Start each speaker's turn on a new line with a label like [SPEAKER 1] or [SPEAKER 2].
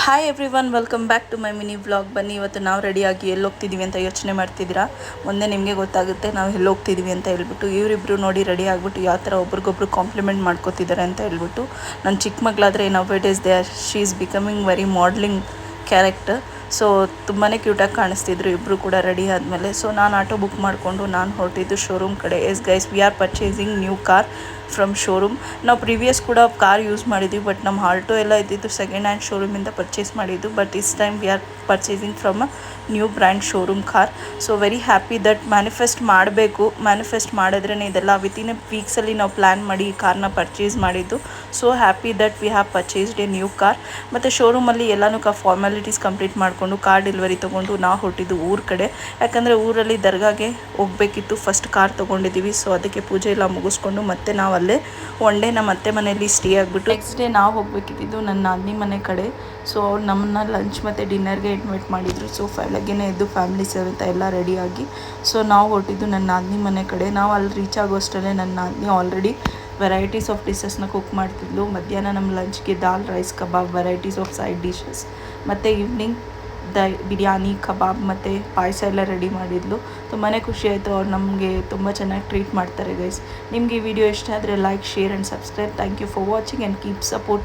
[SPEAKER 1] Hi everyone, welcome back to my mini vlog. ಬನ್ನಿ, ಇವತ್ತು ನಾವು ರೆಡಿಯಾಗಿ ಎಲ್ಲಿ ಹೋಗ್ತಿದ್ದೀವಿ ಅಂತ ಯೋಚನೆ ಮಾಡ್ತಿದ್ದೀರಾ. ಮುಂದೆ ನಿಮಗೆ ಗೊತ್ತಾಗುತ್ತೆ ನಾವು ಎಲ್ಲಿ ಹೋಗ್ತಿದ್ದೀವಿ ಅಂತ ಹೇಳ್ಬಿಟ್ಟು. ಇವರಿಬ್ಬರು ನೋಡಿ ರೆಡಿ ಆಗಿಬಿಟ್ಟು ಯಾವ ಥರ ಒಬ್ರಿಗೊಬ್ರು ಕಾಂಪ್ಲಿಮೆಂಟ್ ಮಾಡ್ಕೋತಿದ್ದಾರೆ ಅಂತ ಹೇಳ್ಬಿಟ್ಟು. ನನ್ನ ಚಿಕ್ಕ ಮಗಳಾದರೆ now it is they she is becoming very modelling character. So ತುಂಬಾ ಕ್ಯೂಟಾಗಿ ಕಾಣಿಸ್ತಿದ್ರು ಇಬ್ಬರು ಕೂಡ ರೆಡಿ ಆದಮೇಲೆ. ಸೊ ನಾನು ಆಟೋ ಬುಕ್ ಮಾಡಿಕೊಂಡು ನಾನು ಹೊರಟಿದ್ದು ಶೋರೂಮ್ ಕಡೆ. Yes guys, we are purchasing new car from showroom. ನಾವು ಪ್ರೀವಿಯಸ್ ಕೂಡ ಕಾರ್ ಯೂಸ್ ಮಾಡಿದ್ವಿ, ಬಟ್ ನಮ್ಮ ಆಲ್ಟೋ ಎಲ್ಲ ಇದ್ದಿದ್ದು ಸೆಕೆಂಡ್ ಹ್ಯಾಂಡ್ ಶೋರೂಮಿಂದ ಪರ್ಚೇಸ್ ಮಾಡಿದ್ದು. But is time we are purchasing from a new brand showroom car. So very happy that manifest ಮಾಡಬೇಕು. Manifest ಮಾಡಿದ್ರೇ ಇದೆಲ್ಲ within A ವೀಕ್ಸಲ್ಲಿ ನಾವು ಪ್ಲ್ಯಾನ್ ಮಾಡಿ ಈ ಕಾರ್ನ ಪರ್ಚೇಸ್ ಮಾಡಿದ್ದು. So happy that we have purchased A new car. ಮತ್ತು ಶೋರೂಮಲ್ಲಿ ಎಲ್ಲನೂ formalities complete ಮಾಡಿಕೊಂಡು ಕಾರ್ ಡೆಲಿವರಿ ತೊಗೊಂಡು ನಾವು ಹೊರಟಿದ್ದು ಊರ ಕಡೆ. ಯಾಕಂದರೆ ಊರಲ್ಲಿ ದರ್ಗಾಗೆ ಹೋಗಬೇಕಿತ್ತು. ಫಸ್ಟ್ ಕಾರ್ ತೊಗೊಂಡಿದ್ದೀವಿ. ಸೊ ಅದಕ್ಕೆ ಪೂಜೆ ಎಲ್ಲ ಮುಗಿಸ್ಕೊಂಡು ಮತ್ತೆ ನಾವು ಅಲ್ಲೇ ಒನ್ ಡೇ ನಮ್ಮ ಅತ್ತೆ ಮನೆಯಲ್ಲಿ ಸ್ಟೇ ಆಗಿಬಿಟ್ಟು ನೆಕ್ಸ್ಟ್ ಡೇ ನಾವು ಹೋಗಬೇಕಿದ್ದು ನನ್ನ ನಾದಿನಿ ಮನೆ ಕಡೆ. ಸೊ ಅವ್ರು ನಮ್ಮನ್ನ ಲಂಚ್ ಮತ್ತು ಡಿನ್ನರ್ಗೆ ಇನ್ವೈಟ್ ಮಾಡಿದರು. ಸೊ ಬೆಳಗ್ಗೆನೇ ಎದ್ದು ಫ್ಯಾಮಿಲಿ ಸಮೇತ ಎಲ್ಲ ರೆಡಿಯಾಗಿ ಸೊ ನಾವು ಹೊರಟಿದ್ದು ನನ್ನ ನಾದಿನಿ ಮನೆ ಕಡೆ. ನಾವು ಅಲ್ಲಿ ರೀಚ್ ಆಗೋಷ್ಟರಲ್ಲೇ ನನ್ನ ನಾದಿನಿ ಆಲ್ರೆಡಿ ವೆರೈಟೀಸ್ ಆಫ್ ಡಿಶಸ್ನ ಕುಕ್ ಮಾಡ್ತಿದ್ಲು. ಮಧ್ಯಾಹ್ನ ನಮ್ಮ ಲಂಚ್ಗೆ ದಾಲ್, rice, kebab, varieties of side dishes, ಮತ್ತು ಈವ್ನಿಂಗ್ ಬಿರಿಯಾನಿ, ಕಬಾಬ್ ಮತ್ತು ಪಾಯಸ ಎಲ್ಲ ರೆಡಿ ಮಾಡಿದ್ಲು. ತುಂಬಾ ಖುಷಿ ಆಯಿತು. ಅವ್ರು ನಮಗೆ ತುಂಬ ಚೆನ್ನಾಗಿ ಟ್ರೀಟ್ ಮಾಡ್ತಾರೆ ಗೈಸ್. ನಿಮಗೆ ಈ ವಿಡಿಯೋ ಇಷ್ಟ ಆದರೆ like, share and subscribe. Thank you for watching and keep support.